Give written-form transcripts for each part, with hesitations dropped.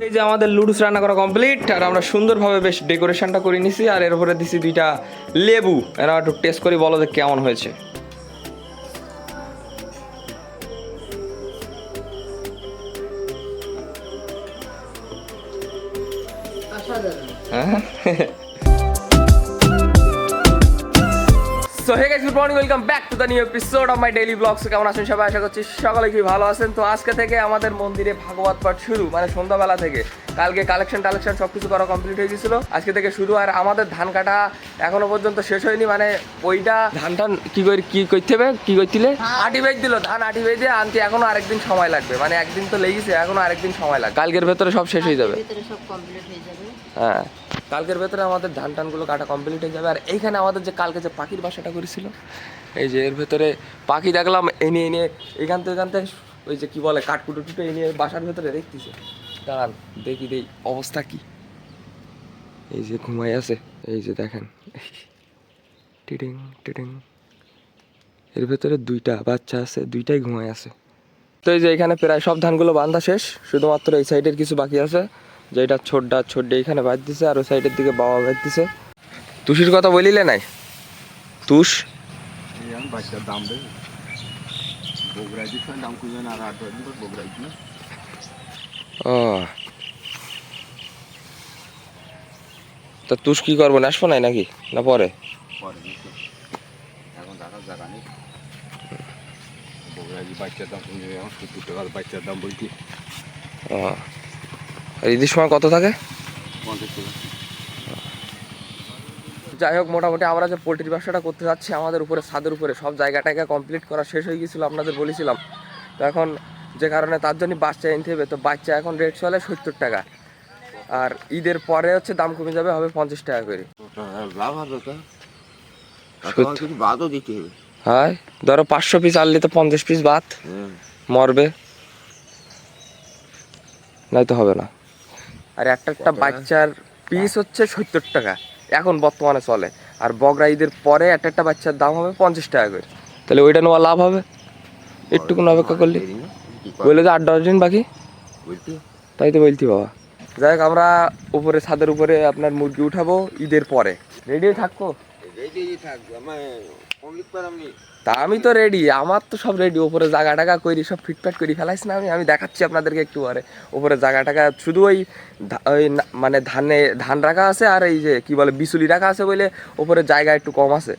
এই যে আমাদের লুডুস রান্না করা কমপ্লিট আর আমরা সুন্দরভাবে বেশ ডেকোরেশনটা করে নিছি আর এর উপরে দিছি দুইটা লেবু। এরা একটু টেস্ট করে বলো যে কেমন হয়েছে। হ্যাঁ so hey guys, good morning, welcome back to the new episode of my daily blogs. কেমন আছেন সবাই? আশা করছি সকলে কি ভালো আছেন। তো আজকে থেকে আমাদের মন্দিরে ভাগবত পাঠ শুরু, মানে সন্ধ্যাবেলা থেকে। কালকে কালেকশন সব কিছু করা কমপ্লিট হয়ে গেছিল, আজকে থেকে শুরু। আর আমাদের ধান কাটা এখনো পর্যন্ত শেষ হয়নি, মানে ওইটা ধান কি করতে হবে, কি করছিলে আটি বেজ দিল, ধান আটি বেজে আনতে এখনো আরেকদিন সময় লাগবে, মানে একদিন তো লেগেছে, এখনো আরেকদিন সময় লাগবে। কালকের ভেতরে সব শেষ হয়ে যাবে, হ্যাঁ কালকের ভেতরে আমাদের ধান টানগুলো কাটা কমপ্লিট হয়ে যাবে। আর এইখানে আমাদের যে কালকে যে পাখির বাসাটা করেছিল, এই যে এর ভেতরে পাখি দেখলাম এনে এখান থেকে ওই যে কি বলে কাঠকুটো টুটো এনে বাসার ভেতরে দেখতেছে। দাঁড়ান দেখি অবস্থা কি। এই যে ঘুমাই আছে, এই যে দেখেন টিটিং টিটিং, এর ভেতরে দুইটা বাচ্চা আছে, দুইটাই ঘুমাই আছে। তো এই যে এখানে প্রায় সব ধানগুলো বাঁধা শেষ, শুধুমাত্র এই সাইডের কিছু বাকি আছে, যে এটা ছোট্ডা এইখানে বাঁধ দিছে, আর ওই সাইডের দিকে বাবা বাঁধ দিছে। তুষির কথা বলিলে নাই? তুষ বাচ্চার দাম দেবে বগুড়াই দিচ্ছে, দাম খুঁজে না, আর 8 দিন পর বগুড়াই দিল। ও তা তুষ কি করবো, আসবো নাই নাকি না পরে? পরে এখন রাখার জায়গা নেই। বগুড়াই বাচ্চার দাম খুঁজে, এখন 70 টাকার বাচ্চার দাম বলছি। ও আর ঈদের সময় কত থাকে? 50 টাকা। যাই হোক, মোটামুটি আমরা যে পোলট্রির ব্যবসাটা করতে যাচ্ছি, আমাদের উপরে ছাদের উপরে সব জায়গাটাকে কমপ্লিট করা শেষ হয়ে গেছিলো, আপনাদের বলেছিলাম। তো এখন যে কারণে তার জন্য বাচ্চা এনতে হবে, তো বাচ্চা এখন রেট চলে 70 টাকা, আর ঈদের পরে হচ্ছে দাম কমে যাবে, হবে 50 টাকা করে। লাভ হবে কিছু বাদও দিতে হবে। হ্যাঁ ধরো 500 পিস আনলে তো 50 পিস ভাত মরবে, নাই তো হবে না। আর একটা বাচ্চার পিস হচ্ছে 70 টাকা এখন বর্তমানে চলে, আর বগরা ঈদের পরে একটা বাচ্চার দাম হবে 50 টাকা করে। তাহলে ওইটা নেওয়া লাভ হবে একটুকুন অপেক্ষা করলে। বলে যে 8-10 দিন বাকি, তাই তো বলছি বাবা। যাই হোক, আমরা উপরে ছাদের উপরে আপনার মুরগি উঠাবো ঈদের পরে। রেডি থাকবো? তা আমি তো রেডি, আমার তো সব রেডি। উপরে জায়গা টাকা করি, সব ফিটফাট করে ফেলাইছি না আমি দেখাচ্ছি আপনাদেরকে একটু পরে। উপরে জায়গা টাকা শুধু ওই মানে ধান রাখা আছে, আর এই যে কি বলে বিচুলি রাখা আছে বলে উপরে জায়গা একটু কম আছে।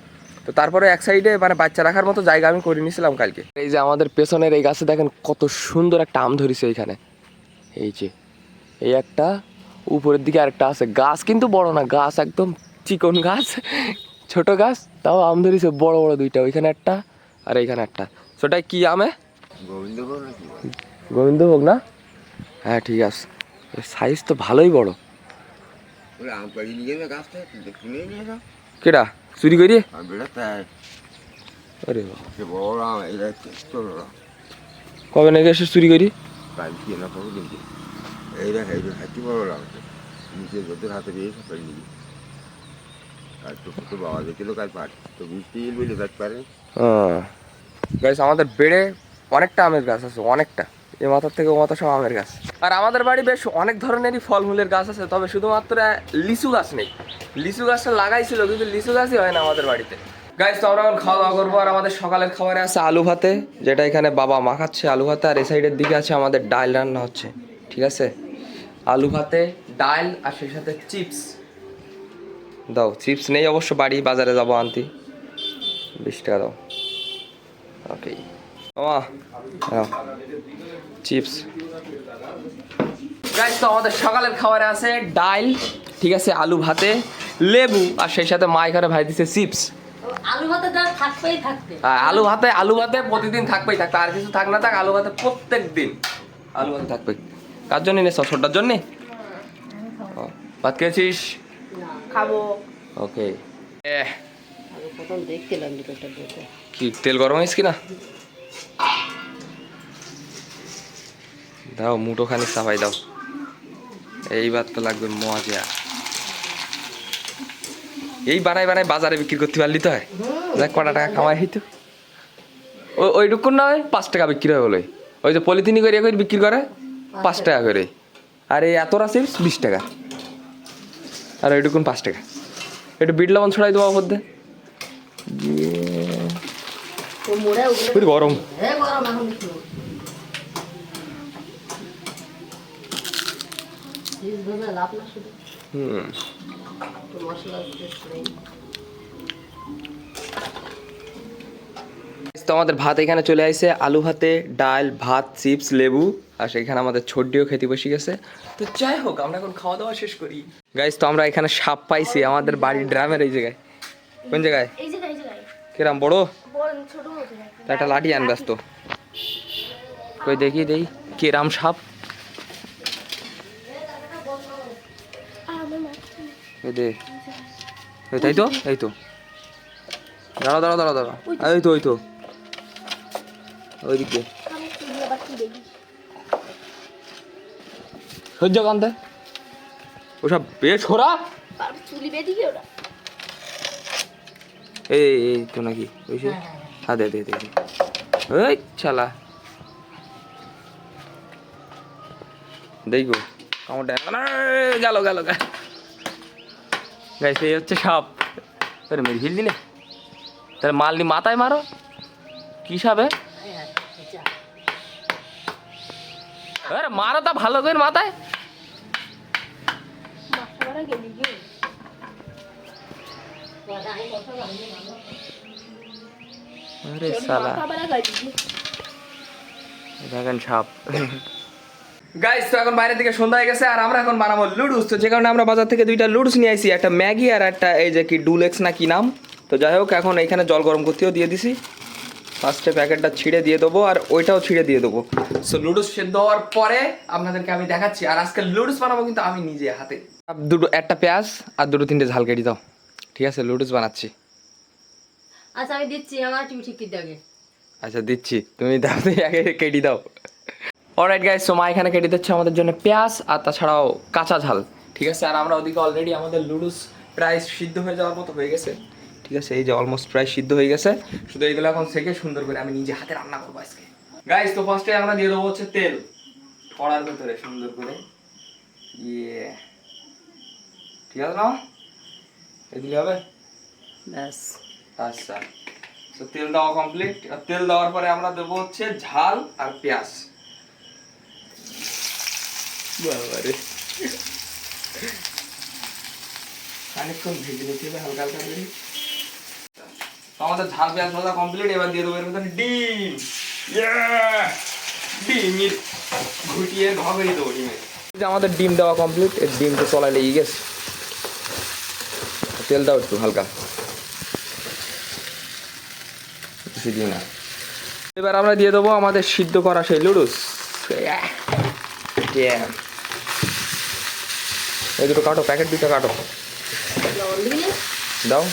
তো তারপরে এক সাইডে মানে বাচ্চা রাখার মতো জায়গা আমি করে নিয়েছিলাম কালকে। এই যে আমাদের পেছনের এই গাছে দেখেন কত সুন্দর একটা আম ধরেছে এইখানে। এই যে এই একটা, উপরের দিকে আরেকটা আছে। গাছ কিন্তু বড় না, গাছ একদম চিকন গাছ, ছোট গাছ, তাও আম ধরেছে বড় বড় দুইটা, ওইখানে একটা আর এইখানে একটা। সেটাই কি আমে? গোবিন্দভোগ না? হ্যাঁ ঠিক আছে, সাইজ তো ভালোই বড়। কেডা চুরি করি? আরে কবে নাকি এসে চুরি করি? আমাদের বেড়ে অনেকটা আমের গাছ আছে, অনেকটা, এ মাথার থেকে ও মাথা সব আমের গাছ। আর আমাদের বাড়ি বেশ অনেক ধরনেরই ফলমূলের গাছ আছে, তবে শুধুমাত্র লিচু গাছ নেই। লিচু গাছটা লাগাইছিল কিন্তু লিচু গাছই হয় না আমাদের বাড়িতে। গাইস তো আমরা এখন খাওয়া দাওয়া করবো, আর আমাদের সকালের খাবারে আছে আলু ভাতে, যেটা এখানে বাবা মাখাচ্ছে আলু ভাতে, আর এই সাইডের দিকে আছে আমাদের ডাল রান্না হচ্ছে। ঠিক আছে, আলু ভাতে ডাল, আর সেই সাথে চিপস। দাও, চিপস নেই অবশ্য, বাড়ি বাজারে যাবো আনতে। 20 টাকা দাও। ওকে মামা, চিপস। গাইস তো আমাদের সকালের খাবারে আছে ডাল, ঠিক আছে, আলু ভাতে লেবু, আর সেই সাথে মা এখানে ভাই দিছে চিপস। আলু ভাতে প্রতিদিন থাকবেই থাকবে, আর কিছু থাক না থাক, আলু ভাতে প্রত্যেক দিন আলু ভাতে থাকবে। কার জন্য নেছ? ছোটটার জন্য ভাত খেয়েছিস? খাবো। ওকে, প্রথম দেখছিলাম কি তেল গরম হয়েছে কিনা দাও, মুঠো খানি সাফাই দাও। এইবার তো লাগবে মজা। এই বানাই বাজারে বিক্রি করতে পারলি তো হয়, দেখ কটা টাকা কামাই হইতো। ওইটুকুন না হয় 5 টাকা বিক্রি হয় বলে, ওই যে পলিথিনি করে বিক্রি করে 5 টাকা করে। আর এই এতটা চিপস 20 টাকা, আর এইটুকুন 5 টাকা। একটু বিট লবণ ছড়াই দেবো মধ্যে। ও মোড়ে ওগুলো খুব গরম। হ্যাঁ গরম এখন একটু চিজ ভাজা লাভ না শুধু একটু মশলা টেস্ট নেই। তো আমাদের ভাত এখানে চলে আসছে, আলু ভাতে ডাল ভাত চিপস লেবু, আর সেখানে আমাদের ছোট্ডিও খেতে বসে গেছে। তো যাই হোক আমরা এখন খাওয়া দাওয়া শেষ করি। গাইস তো আমরা এখানে সাপ পাইছি আমাদের বাড়ির ড্রামের এই জায়গায়। কোন জায়গায়? এই জায়গায় কিরাম বড়? বড় ছোট মতো তা একটা লাঠি আন ব্যস্ত, কই দেখি দেই কিরাম সাপ। এই দে, এই তাই তো, এই তো, দাঁড়া দাঁড়া দাঁড়া দাঁড়া, এই তো ওই তো ওইদিকে সহ্য কান্তে ওসব বেশ খোরা। চুলি বেঁধে ওরা এই এই তো নাকি ওইসে, হ্যাঁ দে দে দে দে। এই শালা দেখো কামড়টা গেল গেল গেল। গাইস এই হচ্ছে সাপ। আরে মেরে হিল দিলে তাহলে মাল নি মাথায় মারো, কি সাপে? আরে মারো তা ভালো করে মাথায়। মাথা গেলি গে আরে শালা দেখেন সাপ। গাইস তো এখন বাইরে থেকে সন্ধ্যা হয়ে গেছে আর আমরা এখন বানাবো লুডুস। তো যে কারণে আমরা বাজার থেকে 2টা লুডুস নিয়ে আইছি, একটা ম্যাগি আর একটা এই যে কি ডুলেক্স না কি নাম। তো যাই হোক এখন এখানে জল গরম করতেও দিয়ে দিছি, ফার্স্টে প্যাকেটটা ছিঁড়ে দিয়ে দেবো আর ওইটাও ছিঁড়ে দিয়ে দেবো। সো লুডুস সেদ্ধ হওয়ার পরে আপনাদেরকে আমি দেখাচ্ছি। আর আজকে লুডুস বানাবো কিন্তু আমি নিজে হাতে। একটা পেঁয়াজ আর 2-3টে ঝাল কেটে দাও, ঠিক আছে? লুডুস বানাচ্ছি। আচ্ছা আমি দিচ্ছি, আমার তুমি ঠিক করে আগে। আচ্ছা দিচ্ছি, তুমি দাও আগে কেটে দাও। অলরাইট গাইস, সো মা এখানে কেটে দিচ্ছে আমাদের জন্য পেঁয়াজ আর তাছাড়াও কাঁচা ঝাল, ঠিক আছে? আর আমরা ওদিকে অলরেডি আমাদের লুডুস প্রায় সিদ্ধ হয়ে যাওয়ার মতো হয়ে গেছে, ঠিক আছে? এই যে অলমোস্ট প্রায় সিদ্ধ হয়ে গেছে, শুধু এইগুলো এখন থেকে সুন্দর করে আমি নিজে হাতে রান্না করবো আজকে। গাইস তো ফার্স্টে আমরা দিয়ে দেবো হচ্ছে তেল কড়ার ভেতরে সুন্দর করে। ইয়ে ঠিক আছে না, এই দিলে হবে ব্যাস। আচ্ছা, তো তেল দেওয়া কমপ্লিট। আর তেল দেওয়ার পরে আমরা দেবো হচ্ছে ঝাল আর পেঁয়াজ। বাবারে খানিকক্ষণ ভেজে নিতে হবে হালকা হালকা করে। তো আমাদের ঝাল পেঁয়াজ ভাজা কমপ্লিট। এবার দিয়ে দেবো এর মধ্যে ডিম। ডিমের ঘুটিয়ে ঘবেই দেবো ডিমের। যে আমাদের ডিম দেওয়া কমপ্লিট, এর ডিম তো চলাই লেগে গেছে। তেল দাও একটু হালকা, বেশি দিই না। এবার আমরা দিয়ে দেবো আমাদের সিদ্ধ করা সেই লুডুস। এই দুটো কাটো, প্যাকেট 2টা কাটো, লবণ দিবি না? দাও।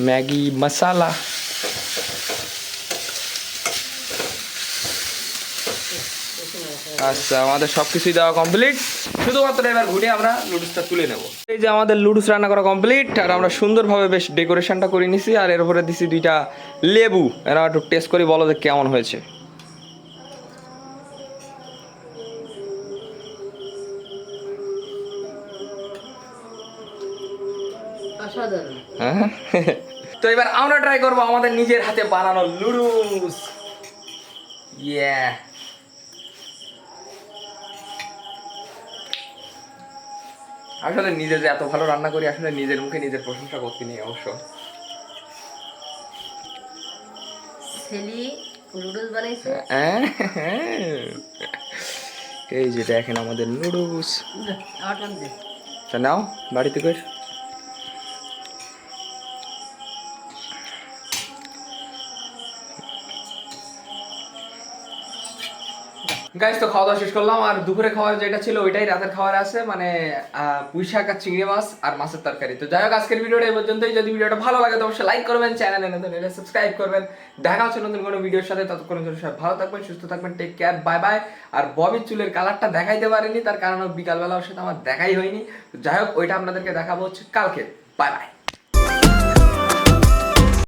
ম্যাগি মশালা। আচ্ছা আমাদের সব কিছুই দেওয়া কমপ্লিট, শুধুমাত্র এবার ঘুরে আমরা লুডুসটা তুলে নেব। এই যে আমাদের লুডুস রান্না করা কমপ্লিট, আর আমরা সুন্দরভাবে বেশ ডেকোরেশনটা করে নিছি। আর এর উপরে দিছি 2টা লেবু। এরা একটু টেস্ট করে বলো যে কেমন হয়েছে। অসাধারণ। হ্যাঁ তো এবার আমরা ট্রাই করবো আমাদের নিজের হাতে বানানো লুডুস। ইয়া আসলে নিজে যে এত ভালো রান্না করি, আসলে নিজের মুখে নিজের প্রশংসা করতে নেই অবশ্য। ছেলি নুডলস বানাইছে। এই যে দেখেন আমাদের নুডলস। আমার টান দে। তা নাও বাড়িতে কর। গাইস তো খাওয়া দাওয়া শেষ করলাম, আর দুপুরে খাওয়ার যেটা ছিল ওইটাই রাতের খাবার আছে, মানে পুঁই শাক আর চিংড়ি মাছ আর মাছের তরকারি। তো যাই হোক আজকের ভিডিওটা এই পর্যন্তই। যদি ভিডিওটা ভালো লাগে তো অবশ্যই লাইক করবেন, চ্যানেলে নতুন হলে সাবস্ক্রাইব করবেন। দেখা হচ্ছে নতুন কোনো ভিডিওর সাথে, ততক্ষণ জন্য সবাই ভালো থাকবেন, সুস্থ থাকবেন, টেক কেয়ার, বাই বাই। আর ববির চুলের কালারটা দেখাইতে পারিনি, তার কারণ বিকালবেলা ওর সাথে আমার দেখাই হয়নি। তো যাই হোক ওইটা আপনাদেরকে দেখাবো হচ্ছে কালকে। Bye bye.